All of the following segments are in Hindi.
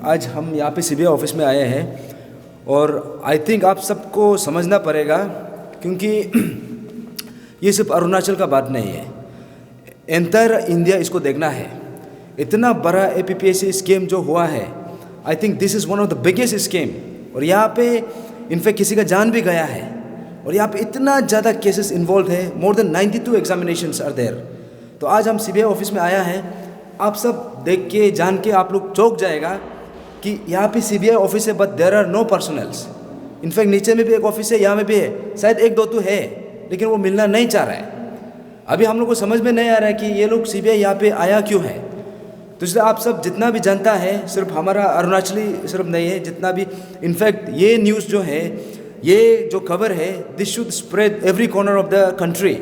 आज हम यहाँ पे सीबीआई ऑफिस में आए हैं और आई थिंक आप सबको समझना पड़ेगा, क्योंकि ये सिर्फ अरुणाचल का बात नहीं है, एंटायर इंडिया इसको देखना है। इतना बड़ा एपीपीएससी स्कीम जो हुआ है, आई think this is one of the biggest scheme. और यहाँ पे इनफैक्ट किसी का जान भी गया है, और यहाँ पे इतना ज़्यादा केसेस इन्वॉल्व है, more than 92 examinations are there. तो आज हम सीबीआई ऑफिस में आया है, आप सब देख के जान के आप लोग चौंक जाएगा कि यहाँ पे सीबीआई ऑफिस है, but there are no personnels. In fact नीचे में भी एक ऑफिस है, यहाँ में भी है, शायद एक दो तो है, लेकिन वो मिलना नहीं चाह रहा है। अभी हम लोग को समझ में नहीं आ रहा है कि ये लोग सीबीआई यहाँ पे आया क्यों है। तो इसलिए आप सब जितना भी जनता है, सिर्फ हमारा अरुणाचली सिर्फ नहीं है, जितना भी, इनफैक्ट ये न्यूज़ जो है, ये जो खबर है, this should spread every corner of the country.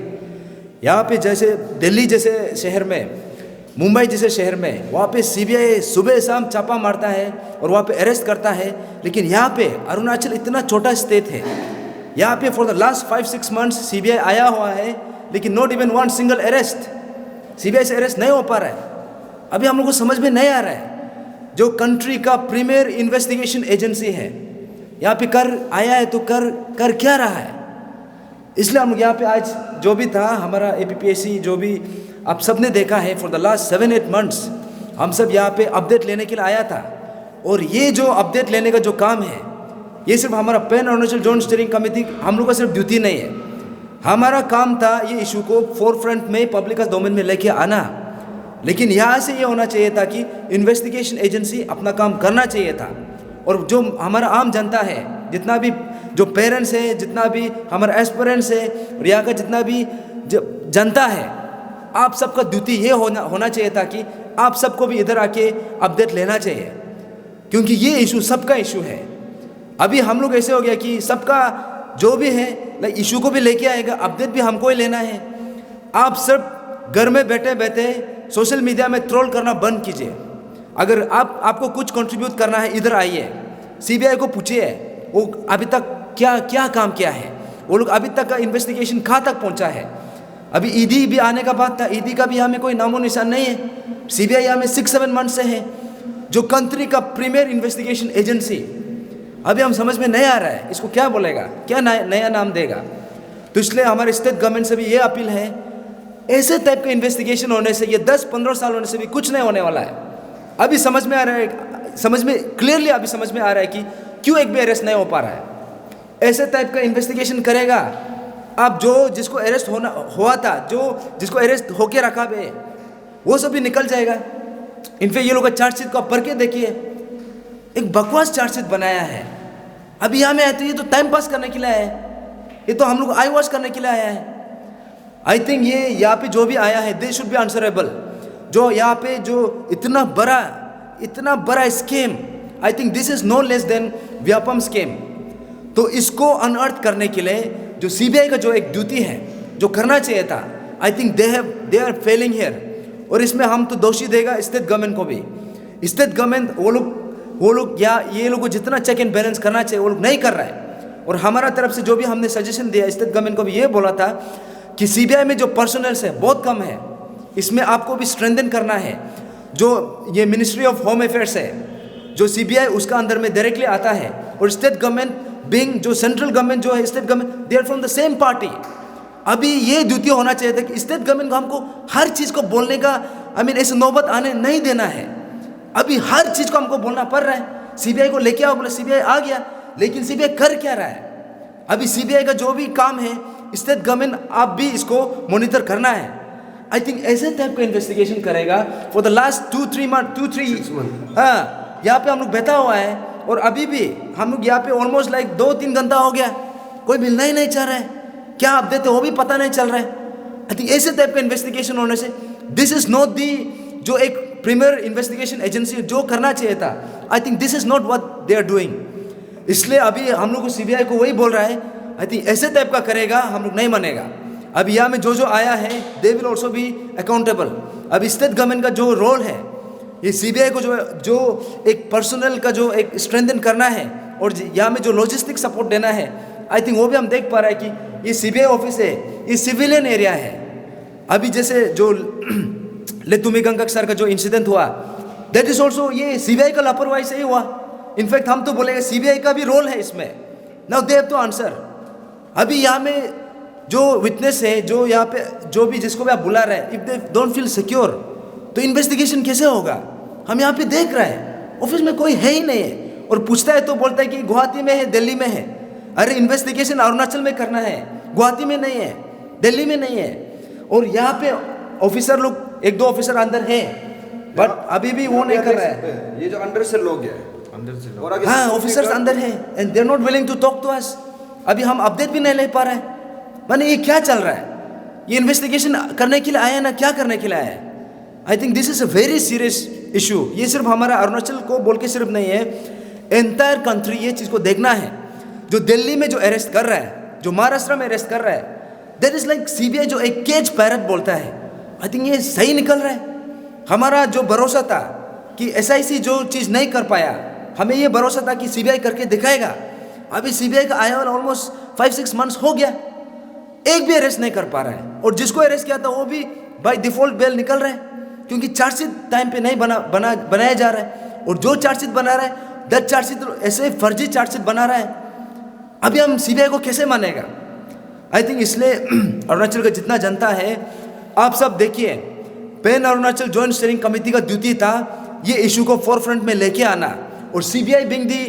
यहाँ पे जैसे दिल्ली जैसे शहर में, मुंबई जैसे शहर में, वहाँ पे सीबीआई सुबह शाम छापा मारता है और वहाँ पे अरेस्ट करता है। लेकिन यहाँ पे अरुणाचल इतना छोटा स्टेट है, यहाँ पे for the last 5-6 months CBI आया हुआ है, लेकिन not even one single arrest, CBI से अरेस्ट नहीं हो पा रहा है। अभी हम लोग को समझ में नहीं आ रहा है, जो कंट्री का प्रीमियर इन्वेस्टिगेशन एजेंसी है, यहाँ पे कर आया है तो कर क्या रहा है। इसलिए हम लोग यहाँ पे आज जो भी था हमारा एपीपीएससी, जो भी आप सब ने देखा है फॉर द लास्ट 7-8 मंथ्स, हम सब यहाँ पे अपडेट लेने के लिए आया था। और ये जो अपडेट लेने का जो काम है, ये सिर्फ हमारा pan Arunachal zone steering committee, हम लोग का सिर्फ ड्यूटी नहीं है, हमारा काम था ये इशू को फोर फ्रंट में पब्लिक डोमेन में लेके आना। लेकिन यहाँ से ये होना चाहिए था कि इन्वेस्टिगेशन एजेंसी अपना काम करना चाहिए था, और जो हमारा आम जनता है, जितना भी जो पेरेंट्स है, जितना भी हमारा एस्पिरेंट्स है, और यहाँ का जितना भी जनता है, आप सबका ड्यूटी ये होना चाहिए था कि आप सबको भी इधर आके अपडेट लेना चाहिए, क्योंकि ये इशू सबका इशू है। अभी हम लोग ऐसे हो गया कि सबका जो भी है लाइक इशू को भी लेके आएगा, अपडेट भी हमको ही लेना है। आप सब घर में बैठे बैठे सोशल मीडिया में ट्रोल करना बंद कीजिए। अगर आपको कुछ कंट्रीब्यूट करना है, इधर आइए, सीबीआई को पूछिए वो अभी तक क्या काम किया है, वो लोग अभी तक का इन्वेस्टिगेशन कहाँ तक पहुँचा है। अभी ईडी भी आने का बात था, ईडी का भी हमें कोई नामो निशान नहीं है। सीबीआई हमें 6-7 मंथ से है, जो कंट्री का प्रीमियर इन्वेस्टिगेशन एजेंसी। अभी हम समझ में नहीं आ रहा है इसको क्या बोलेगा, क्या नया नाम देगा। तो इसलिए हमारे स्टेट गवर्नमेंट से भी ये अपील है, ऐसे टाइप का इन्वेस्टिगेशन होने से, ये 10-15 साल होने से भी कुछ नहीं होने वाला है। अभी समझ में आ रहा है, क्लियरली अभी समझ में आ रहा है कि क्यों एक भी अरेस्ट नहीं हो पा रहा है। ऐसे टाइप का इन्वेस्टिगेशन करेगा, अब जिसको अरेस्ट हुआ था, जिसको अरेस्ट होके रखा है, वो सब भी निकल जाएगा। इनफैक्ट ये लोग का चार्जशीट को आप पढ़ के देखिए, एक बकवास चार्जशीट बनाया है। अभी यहाँ में आए तो ये तो टाइम पास करने के लिए आया है, ये तो हम लोग आई वॉश करने के लिए आया है। आई थिंक ये यहाँ पे जो भी आया है, दे शुड बी आंसरेबल। जो यहाँ पे जो इतना बड़ा scheme, I think this is no less than Vyapam scheme. तो इसको अनअर्थ करने के लिए जो सीबीआई का जो एक ड्यूटी है, जो करना चाहिए था, I think they are failing here. और इसमें हम तो दोषी देगा स्टेट गवर्नमेंट को भी। स्टेट गवर्नमेंट वो लोग या ये लोग को जितना चेक एंड बैलेंस करना चाहिए वो लोग नहीं कर रहा है। और हमारा तरफ से जो भी हमने सजेशन दिया, स्टेट गवर्नमेंट को भी ये बोला था कि सीबीआई में जो पर्सनल्स है बहुत कम है, इसमें आपको भी स्ट्रेंथन करना है। जो ये मिनिस्ट्री ऑफ होम अफेयर्स है, जो सीबीआई उसका अंदर में डायरेक्टली आता है, और स्टेट गवर्नमेंट बिंग जो सेंट्रल गवर्नमेंट जो है, state government, they are from the same party. अभी ये ड्यूटी होना चाहिए था कि स्टेट गवर्नमेंट को हमको हर चीज़ को बोलने का ऐसे नौबत आने नहीं देना है। अभी हर चीज़ को हमको बोलना पड़ रहा है। सीबीआई को लेके आओ, बोले सीबीआई आ गया, लेकिन सीबीआई कर क्या रहा है। अभी सीबीआई का जो भी काम है, स्टेट गवर्नमेंट आप भी इसको मॉनिटर करना है। आई थिंक ऐसे टाइप का इन्वेस्टिगेशन करेगा फॉर द लास्ट 2-3 मंथ। हाँ, यहाँ पे हम लोग बैठा हुआ है, और अभी भी हम लोग यहाँ पे ऑलमोस्ट लाइक 2-3 घंटा हो गया, कोई मिलना ही नहीं चाह रहा है, क्या आप देते वो भी पता नहीं चल रहा है। आई थिंक ऐसे टाइप का इन्वेस्टिगेशन होने से, दिस इज नॉट दी जो एक प्रीमियर इन्वेस्टिगेशन एजेंसी जो करना चाहिए था, I think this is not what they are doing. इसलिए अभी हम लोग को सीबीआई को वही बोल रहा है, आई थिंक ऐसे टाइप का करेगा, हम लोग नहीं मानेगा। अब यहाँ में जो आया है, they will also be accountable. अब स्टेट गवर्नमेंट का जो रोल है, ये सीबीआई को जो एक पर्सनल का जो एक स्ट्रेंथन करना है, और यहाँ में जो लॉजिस्टिक सपोर्ट देना है, आई थिंक वो भी हम देख पा रहे हैं कि ये सीबीआई ऑफिस है, ये सिविलियन एरिया है। अभी जैसे जो लेतुमी गंगक सर का जो इंसिडेंट हुआ, दैट इज ऑल्सो, ये सीबीआई का लापरवाही से ही हुआ। इनफैक्ट हम तो बोलेंगे सीबीआई का भी रोल है इसमें। Now they have to answer. अभी यहाँ में जो विटनेस है, जो यहाँ पे जो भी जिसको भी आप बुला रहे हैं, if they don't feel secure तो इन्वेस्टिगेशन कैसे होगा? हम यहाँ पे देख रहे हैं ऑफिस में कोई है ही नहीं है, और पूछता है तो बोलता है कि गुवाहाटी में है, दिल्ली में है। अरे इन्वेस्टिगेशन अरुणाचल में करना है, गुवाहाटी में नहीं है, दिल्ली में नहीं है। और यहाँ पे ऑफिसर लोग, एक दो ऑफिसर अंदर है, बट अभी भी वो नहीं कर रहा है। ये जो अंडर से लोग हैं, अंदर से लोग, हाँ ऑफिसर्स अंदर है, and they are not willing to talk to us. अभी हम अपडेट भी नहीं ले पा रहे हैं। माने ये क्या चल रहा है? ये इन्वेस्टिगेशन करने के लिए आया है ना, क्या करने के लिए आया है? आई think this is a very serious issue. ये सिर्फ हमारा अरुणाचल को बोल के सिर्फ नहीं है, एंटायर कंट्री ये चीज़ को देखना है। जो दिल्ली में जो अरेस्ट कर रहा है, जो महाराष्ट्र में अरेस्ट कर रहा है, दैट इज लाइक सीबीआई जो एक केज पैरट बोलता है। आई थिंक ये सही निकल रहा है। हमारा जो भरोसा था कि एसआईसी जो चीज़ नहीं कर पाया, हमें ये भरोसा था कि सीबीआई करके दिखाएगा। अभी सीबीआई का आया हुआ ऑलमोस्ट 5-6 मंथ्स हो गया, एक भी अरेस्ट नहीं कर पा रहा है। और जिसको अरेस्ट किया था वो भी बाय डिफॉल्ट बेल निकल रहा है, क्योंकि चार्जशीट टाइम पे नहीं बनाया जा रहा है। और जो चार्जशीट बना रहा है, दैट चार्जशीट ऐसे फर्जी चार्जशीट बना रहा है। अभी हम सीबीआई को कैसे मानेगा? आई थिंक इसलिए अरुणाचल का जितना जनता है, आप सब देखिए, pan Arunachal joint steering committee का ड्यूटी था ये इशू को फोरफ्रंट में लेके आना, और CBI being the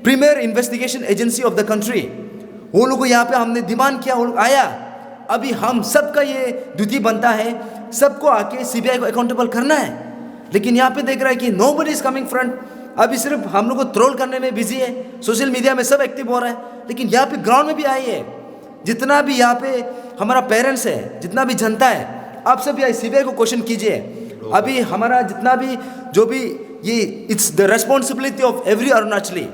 premier investigation agency of the country, वो लोग को यहाँ पे हमने डिमांड किया, वो लोग आया। अभी हम सबका ये ड्यूटी बनता है, सबको आके सीबीआई को अकाउंटेबल करना है। लेकिन यहाँ पे देख रहा है कि नोबडी इज कमिंग फ्रंट। अभी सिर्फ हम लोग को ट्रोल करने में बिजी है, सोशल मीडिया में सब एक्टिव हो रहा है, लेकिन यहाँ पे ग्राउंड में भी आई है। जितना भी यहाँ पे हमारा पेरेंट्स है, जितना भी जनता है, आप सब भी सीबीआई को क्वेश्चन कीजिए। अभी हमारा जितना भी जो भी ये, it's the responsibility of every Arunachali.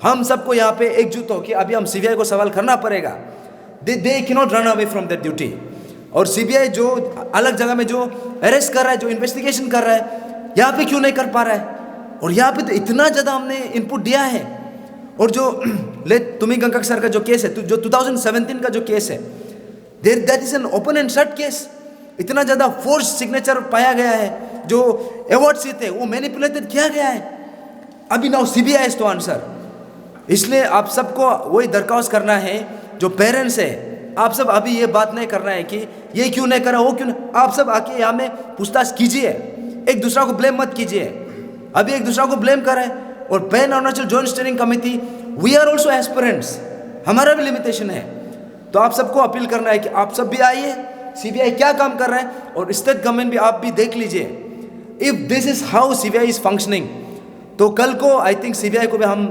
हम सबको यहाँ पे एकजुट हो कि अभी हम सीबीआई को सवाल करना पड़ेगा। They can not run away from that duty. और सीबीआई जो अलग जगह में जो अरेस्ट कर रहा है, जो इन्वेस्टिगेशन कर रहा है, यहाँ पे क्यों नहीं कर पा रहा है? और यहाँ पे तो इतना ज़्यादा हमने इनपुट दिया है। और जो तुमी गंगक सर का जो केस है, जो 2017 का जो केस है, that is an open and shut case. इतना ज़्यादा फोर्स सिग्नेचर पाया गया है, जो अवार्ड से थे वो मैनिपुलेटेड किया गया है। अभी now CBI is to answer. इसलिए आप सबको वही दरख्वास्त करना है, जो पेरेंट्स है, आप सब अभी ये बात नहीं करना है कि ये क्यों नहीं करा, वो क्यों नहीं। आप सब आके यहाँ में पूछताछ कीजिए, एक दूसरा को ब्लेम मत कीजिए। अभी एक दूसरा को ब्लेम करें। और pan Arunachal joint steering committee, we are also aspirants, हमारा भी लिमिटेशन है। तो आप सबको अपील करना है कि आप सब भी आइए, सीबीआई क्या काम कर रहा है, और स्टेट गवर्नमेंट भी आप भी देख लीजिए। If this is how CBI is functioning, तो कल को आई थिंक सीबीआई को भी हम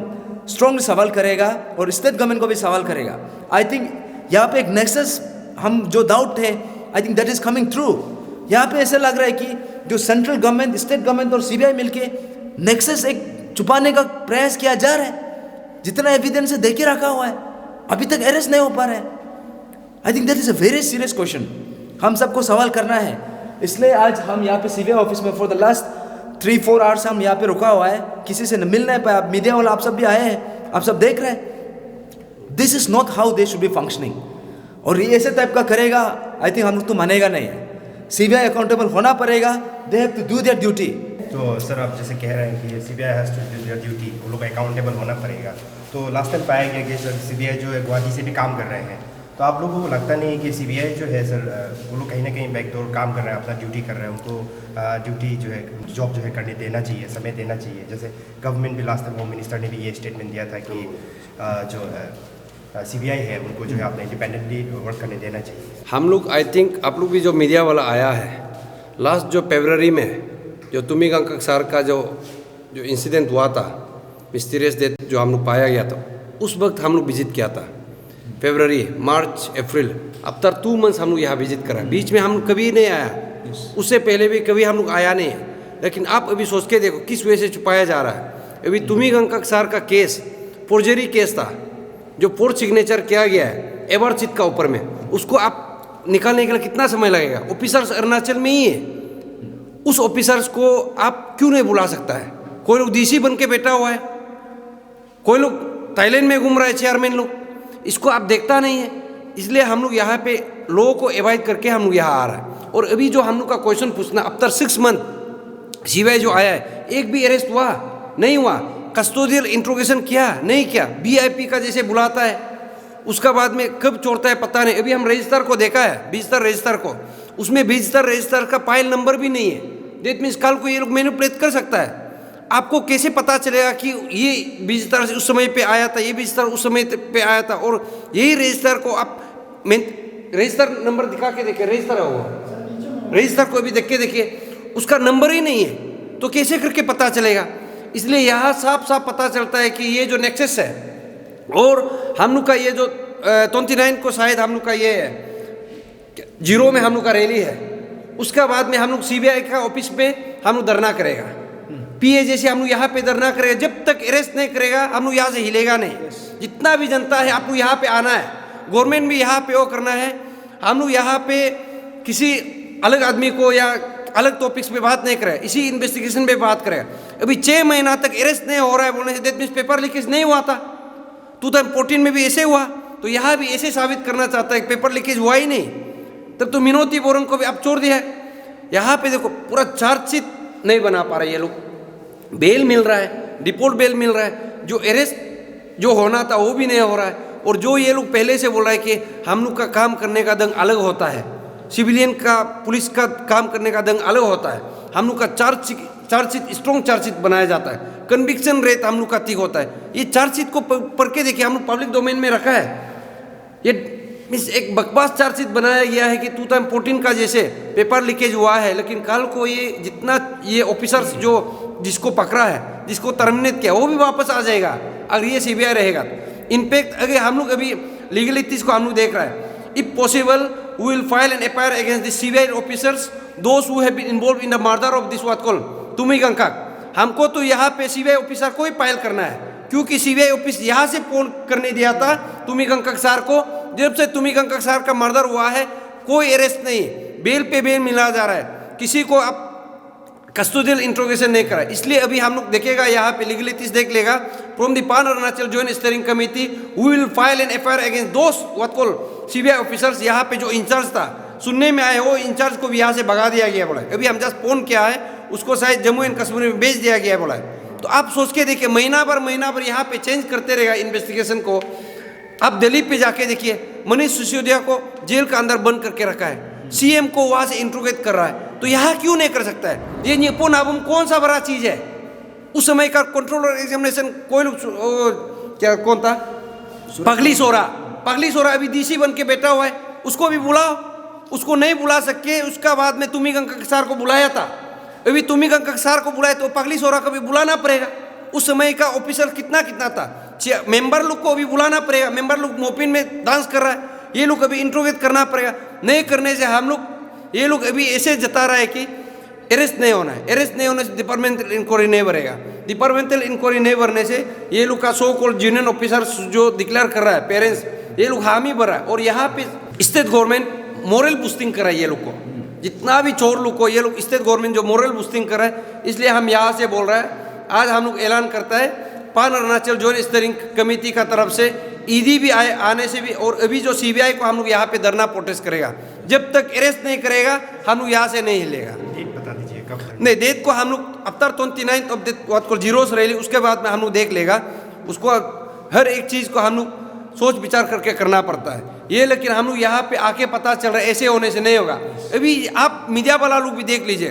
स्ट्रॉन्गली सवाल करेगा, और स्टेट गवर्नमेंट को भी सवाल करेगा। आई थिंक यहाँ पे एक नेक्सस, हम जो डाउट है, I think that is coming through. यहाँ पे ऐसा लग रहा है कि जो सेंट्रल गवर्नमेंट, स्टेट गवर्नमेंट और सीबीआई मिलके नेक्सस एक छुपाने का प्रयास किया जा रहा है। जितना एविडेंस है देखे रखा हुआ है, अभी तक अरेस्ट नहीं हो पा रहा है। I think that is a very serious question, हम सबको सवाल करना है। इसलिए आज हम यहाँ पे सीबीआई ऑफिस में फॉर द लास्ट 3-4 आवर्स हम यहाँ पे रुका हुआ है, किसी से मिल नहीं पाया। मीडिया वाला आप सब भी आए हैं, आप सब देख रहे हैं। This is not how they should be functioning. और ये ऐसे टाइप का करेगा, आई थिंक हम लोग तो मानेगा नहीं है। सीबीआई अकाउंटेबल होना पड़ेगा, they have to do their duty. तो सर आप जैसे कह रहे हैं कि CBI has to do their duty, वो लोग अकाउंटेबल होना पड़ेगा। तो लास्ट टाइम पाया गया कि सर सीबीआई जो है गुवाहाटी से भी काम कर रहे हैं, तो आप लोगों को लगता नहीं है कि सीबीआई जो है सर वो लोग कहीं ना कहीं बैकडोर काम कर रहे हैं, अपना ड्यूटी कर रहे हैं, उनको ड्यूटी जो है, जॉब जो है करने देना चाहिए, समय देना चाहिए। जैसे गवर्नमेंट भी लास्ट टाइम होम मिनिस्टर ने भी ये स्टेटमेंट दिया था कि जो सीबीआई है उनको जो है अपना इंडिपेंडेंटली वर्क करने देना चाहिए। हम लोग आई थिंक आप लोग भी जो मीडिया वाला आया है, लास्ट जो फरवरी में जो तुमी गंगक सर का जो इंसिडेंट हुआ था, मिस्टीरियस डेथ जो हम लोग पाया गया था, उस वक्त हम लोग विजिट किया था। फरवरी, मार्च, अप्रैल, अब तक 2 मंथ्स हम लोग यहाँ विजिट करा। बीच में हम लोग कभी नहीं आया, उससे पहले भी कभी हम लोग आया नहीं है। लेकिन आप अभी सोच के देखो किस वजह से छुपाया जा रहा है। अभी तुमी गंगक सर का केस फोर्जरी केस था, जो फोर्ज सिग्नेचर किया गया है एवर चिट का ऊपर में, उसको आप निकालने के लिए कितना समय लगेगा? ऑफिसर्स अरुणाचल में ही है, उस ऑफिसर्स को आप क्यों नहीं बुला सकता है? कोई लोग डीसी बन के बैठा हुआ है, कोई लोग थाईलैंड में घूम रहा है, चेयरमैन लोग, इसको आप देखता नहीं है। इसलिए हम लोग यहाँ पे लोगों को एवॉइड करके हम लोग यहाँ आ रहा है। और अभी जो हम लोग का क्वेश्चन पूछना, अब तक 6 मंथ सीबीआई जो आया है, एक भी अरेस्ट हुआ नहीं हुआ, कस्टोडियल इंट्रोगेशन किया नहीं किया, वीआईपी का जैसे बुलाता है उसका बाद में कब छोड़ता है पता नहीं। अभी हम रजिस्टर को देखा है, 20 रजिस्टर को, उसमें 20 रजिस्टर का फाइल नंबर भी नहीं है। दैट मीन्स कल को ये लोग मैनिपुलेट कर सकता है। आपको कैसे पता चलेगा कि ये 20 उस समय पे आया था, ये 20 उस समय पे आया था, और यही रजिस्टर को आप रजिस्टर नंबर दिखा के देखिए, रजिस्टर है वो, रजिस्टर को भी देख के देखिए, उसका नंबर ही नहीं है, तो कैसे करके पता चलेगा। इसलिए यहाँ साफ साफ पता चलता है कि ये जो नेक्सस है, और हम लोग का ये जो 29 को शायद हम लोग का ये जीरो में हम लोग का रैली है, उसका बाद में हम लोग सीबीआई का ऑफिस पे हम लोग धरना करेगा, पीए जैसे हम लोग यहाँ पे धरना करेगा। जब तक अरेस्ट नहीं करेगा हम लोग यहाँ से हिलेगा नहीं। जितना भी जनता है आप लोग यहाँ पे आना है, गवर्नमेंट भी यहाँ पे वो करना है। हम लोग यहाँ पे किसी अलग आदमी को या अलग टॉपिक्स पे बात नहीं करें, इसी इन्वेस्टिगेशन पे बात करें। अभी 6 महीना तक अरेस्ट नहीं हो रहा है बोलने say that means paper leakage नहीं हुआ था। 2014 में भी ऐसे हुआ, तो यहाँ भी ऐसे साबित करना चाहता है कि पेपर लीकेज हुआ ही नहीं। तब तो मिनोती बोरन को भी अब छोड़ दिया है। यहाँ पे देखो पूरा चार्जशीट नहीं बना पा रहे ये लोग, बेल मिल रहा है, डिपोर्ट बेल मिल रहा है, जो अरेस्ट जो होना था वो भी नहीं हो रहा है। और जो ये लोग पहले से बोल रहा है कि हम लोग का काम करने का ढंग अलग होता है, सिविलियन का पुलिस का काम करने का ढंग अलग होता है, हम लोग का चार्जशीट स्ट्रॉन्ग चार्जशीट बनाया जाता है, कन्विक्शन रेट हम लोग का ठीक होता है। ये चार्जशीट को पढ़ के देखिए, हम लोग पब्लिक डोमेन में रखा है। ये मीन्स एक बकवास चार्जशीट बनाया गया है कि 2014 का जैसे पेपर लीकेज हुआ है, लेकिन कल को ये जितना ये ऑफिसर्स जो जिसको पकड़ा है, जिसको टर्मिनेट किया, वो भी वापस आ जाएगा अगर ये सीबीआई रहेगा। इनफैक्ट अगर हम लोग अभी लीगलिटीज को हम लोग देख रहे हैं, if possible we will file an FIR against the CBI officers those who have been involved in the murder of this what called तुमिगंकाक। हमको तो यहाँ पे सीबीआई ऑफिसर को ही फाइल करना है, क्योंकि सीबीआई ऑफिस यहाँ से फोन करने दिया था तुमिगंकाक सर को। जब से तुमिगंकाक सर का मर्डर हुआ है कोई अरेस्ट नहीं, बेल पे बेल मिला जा रहा है, किसी को अब कस्टोडियल इंट्रोगेशन नहीं करा। इसलिए अभी हम लोग देखेगा यहाँ पे लीगलिटीज देख लेगा। From the pan Arunachal joint steering committee we will file an FIR against those what called CBI officers. यहाँ पे जो इंचार्ज था, सुनने में आए वो इंचार्ज को भी यहाँ से भगा दिया गया बोला है। अभी हम जस्ट फोन किया है, उसको शायद जम्मू एंड कश्मीर में भेज दिया गया बोला है। तो आप सोच के देखिए, महीना भर यहाँ पे चेंज करते रहेगा इन्वेस्टिगेशन को। आप दिल्ली पे जाके देखिए, मनीष सिसोदिया को जेल का अंदर बंद करके रखा है, सीएम को वहां से इंट्रोगेट कर रहा है, तो यहाँ क्यों नहीं कर सकता है? ये निपो नाबम कौन सा बड़ा चीज है? उस समय का कंट्रोलर एग्जामिनेशन कोई लोग क्या कौन था, पगली सोरा अभी डीसी बन के बैठा हुआ है, उसको भी बुलाओ। उसको नहीं बुला सके, उसका बाद में तुमिगंकाक सर को बुलाया था, अभी तुमिगंकाक सर को बुलाया तो पगली सोरा को भी बुलाना पड़ेगा। उस समय का ऑफिसर कितना था, मेंबर लोग को भी बुलाना पड़ेगा। मेंबर लोग मोपिन में डांस कर रहा है, ये लोग अभी इंट्रोगेट करना पड़ेगा। नहीं करने से हम लोग ये लोग अभी ऐसे जता रहा है कि अरेस्ट नहीं होना है, अरेस्ट नहीं होने से डिपार्टमेंटल इंक्वायरी नहीं भरेगा। डिपार्टमेंटल इंक्वायरी नहीं भरने से ये लोग का सो कॉल्ड यूनियन ऑफिसर जो डिक्लेयर कर रहा है पेरेंट्स, ये लोग हामी भर रहा है। और यहाँ पे स्टेट गवर्नमेंट मोरल बूस्टिंग कर रहा है ये लोग को, जितना भी चोर लोग को ये लोग स्टेट गवर्नमेंट जो मोरल बूस्टिंग कर रहा है। इसलिए हम यहाँ से बोल रहे हैं, आज हम लोग ऐलान करता है पान अरुणाचल जॉइंट स्टीयरिंग कमेटी का तरफ से ईडी भी आने से भी, और अभी जो सीबीआई को हम लोग यहाँ पे धरना प्रोटेस्ट करेगा। जब तक अरेस्ट नहीं करेगा हम लोग यहाँ से नहीं हिलेगा। डेट बता दीजिए कब तक? नहीं, डेट को हम लोग after 29 of what called zeros rally, उसके बाद में हम लोग देख लेगा। उसको हर एक चीज़ को हम लोग सोच विचार करके करना पड़ता है ये। लेकिन हम लोग यहाँ पे आके पता चल रहा है ऐसे होने से नहीं होगा। अभी आप मीडिया वाला लोग भी देख लीजिए,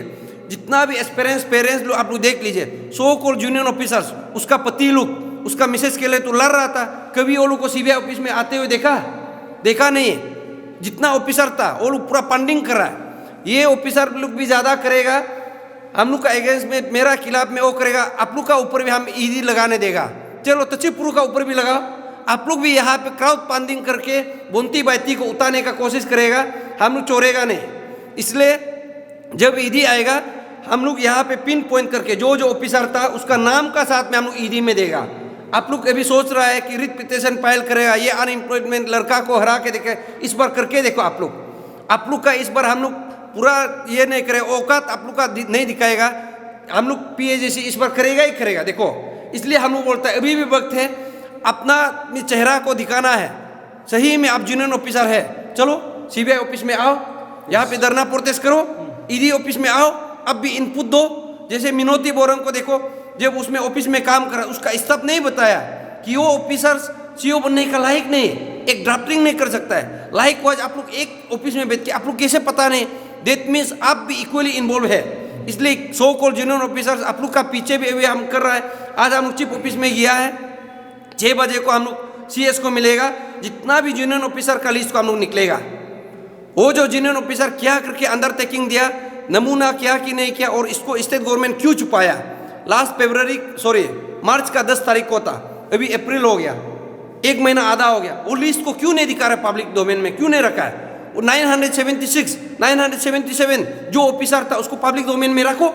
जितना भी एक्सपीरियंस पेरेंट्स लोग आप लोग देख लीजिए, सो कॉल्ड यूनियन ऑफिसर्स, उसका पति लोग उसका मिसेज के लिए तो लड़ रहा था, कभी वो लोग को सीबीआई ऑफिस में आते हुए देखा नहीं है। जितना ऑफिसर था वो लोग पूरा फंडिंग कर रहा है। ये ऑफिसर लोग भी ज़्यादा करेगा, हम लोग का अगेंस्ट में मेरा खिलाफ में वो करेगा, आप लोग का ऊपर भी हम ईडी लगाने देगा। चलो तचिपुर का ऊपर भी लगाओ, आप लोग भी यहाँ पे क्राउड फंडिंग करके बोंती बाती को उतारने का कोशिश करेगा, हम लोग चोरेगा नहीं। इसलिए जब ईडी आएगा हम लोग यहाँ पे पिन पॉइंट करके जो ऑफिसर था उसका नाम का साथ में हम लोग ईडी में देगा। आप लोग अभी सोच रहा है कि रिट पिटिशन फाइल करेगा, ये अनएम्प्लॉयमेंट लड़का को हरा के देखे, इस बार करके देखो आप लोग का इस बार हम लोग पूरा ये नहीं करे, औकात आप लोग का नहीं दिखाएगा। हम लोग पीए जैसी इस बार करेगा ही करेगा, देखो। इसलिए हम लोग बोलते हैं अभी भी वक्त है, अपना चेहरा को दिखाना है। सही में आप यूनियन ऑफिसर है, चलो सीबीआई ऑफिस में आओ, यहाँ पे धरना प्रोटेस्ट करो, ईडी ऑफिस में आओ, अब भी इनपुट दो। जैसे मिनोती बोरंग को देखो, जब उसमें ऑफिस में काम कर रहा, उसका स्टाफ नहीं बताया कि वो ऑफिसर सीईओ बनने का लायक नहीं है, एक ड्राफ्टिंग नहीं कर सकता है। लाइक वाइज आप लोग एक ऑफिस में बैठ के आप लोग कैसे पता नहीं, दैट मीन्स आप भी इक्वली इन्वॉल्व है। इसलिए सो कॉल्ड जूनियर ऑफिसर्स आप लोग का पीछे भी अभी हम कर रहा है। आज हम लोग चीफ ऑफिस में गया है, 6 बजे को हम लोग CS को मिलेगा, जितना भी जूनियर ऑफिसर का लिस्ट को हम लोग निकलेगा। वो जो जूनियर ऑफिसर क्या करके अंडरटेकिंग दिया, नमूना क्या कि नहीं किया, और इसको स्टेट गवर्नमेंट क्यों छुपाया। मार्च का 10 तारीख को था, अभी अप्रैल हो गया, 1 महीना आधा हो गया, वो लिस्ट को क्यों नहीं दिखा रहा पब्लिक डोमेन में, क्यों नहीं रखा है। 976 977 जो ऑफिसर था उसको पब्लिक डोमेन में रखो।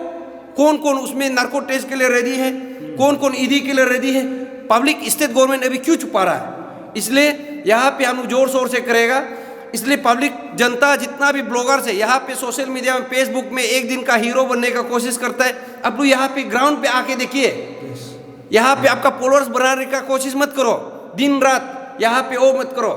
कौन कौन उसमें नार्को टेस्ट के लिए रेडी है, कौन कौन ईडी के लिए रेडी है, पब्लिक स्टेट गवर्नमेंट अभी क्यों छुपा रहा है। इसलिए यहाँ पे हम लोग जोर शोर से करेगा। इसलिए पब्लिक जनता जितना भी ब्लॉगर्स है यहाँ पे सोशल मीडिया में फेसबुक में एक दिन का हीरो बनने का कोशिश करता है। अब लोग यहाँ पे ग्राउंड पे आके देखिए, यहाँ पे आपका फॉलोअर्स बनाने का कोशिश मत करो, दिन रात यहाँ पे वो मत करो,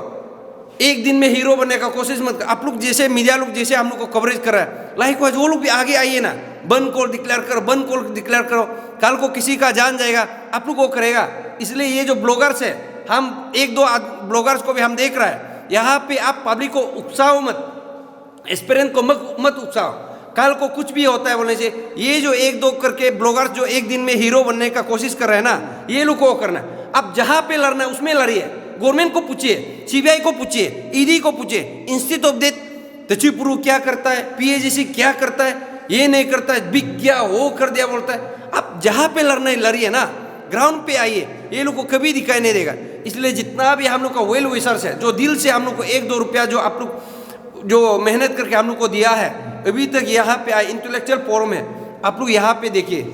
एक दिन में हीरो बनने का कोशिश मत करो। आप लोग जैसे मीडिया लोग जैसे हम लोग को कवरेज कर रहा है, लाइक वाइज वो लोग भी आगे आइए ना, बंद कॉल डिक्लेयर करो, बंद कॉल डिक्लेयर करो। कल को किसी का जान जाएगा, आप लोग वो करेगा। इसलिए ये जो ब्लॉगर्स है, हम 1-2 ब्लॉगर्स को भी हम देख रहा है, यहाँ पे आप पब्लिक को उकसाओ मत, एस्पिरेंट को मत उकसाओ। कल को कुछ भी होता है बोलने से, ये जो 1-2 करके ब्लॉगर्स जो एक दिन में हीरो बनने का कोशिश कर रहे हैं ना, ये लोग को करना है। अब जहाँ पे लड़ना है उसमें लड़िए, गवर्नमेंट को पूछिए, CBI को पूछिए, ED को पूछिए, इंस्टीट्यूट ऑफ डेथ तचिपुरु क्या करता है, PAGC क्या करता है, ये नहीं करता है, बिग क्या वो कर दिया बोलता है। आप जहाँ पे लड़ना है लड़िए ना, ग्राउंड पे आइए, ये लोग को कभी दिखाई नहीं देगा। इसलिए जितना भी हम लोग का वेल विशर्स है, जो दिल से हम लोग को 1-2 रुपया जो आप लोग जो मेहनत करके हम लोग को दिया है, अभी तक यहाँ पे आए, इंटेलेक्चुअल फोरम है, आप लोग यहाँ पे देखिए,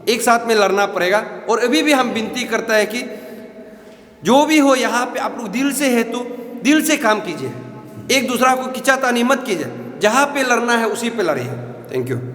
एक साथ में लड़ना पड़ेगा। और अभी भी हम विनती करता है कि जो भी हो यहाँ पे आप लोग दिल से है तो दिल से काम कीजिए, एक दूसरा को खिंचातानी मत कीजिए, जहाँ पे लड़ना है उसी पे लड़िए। Thank you.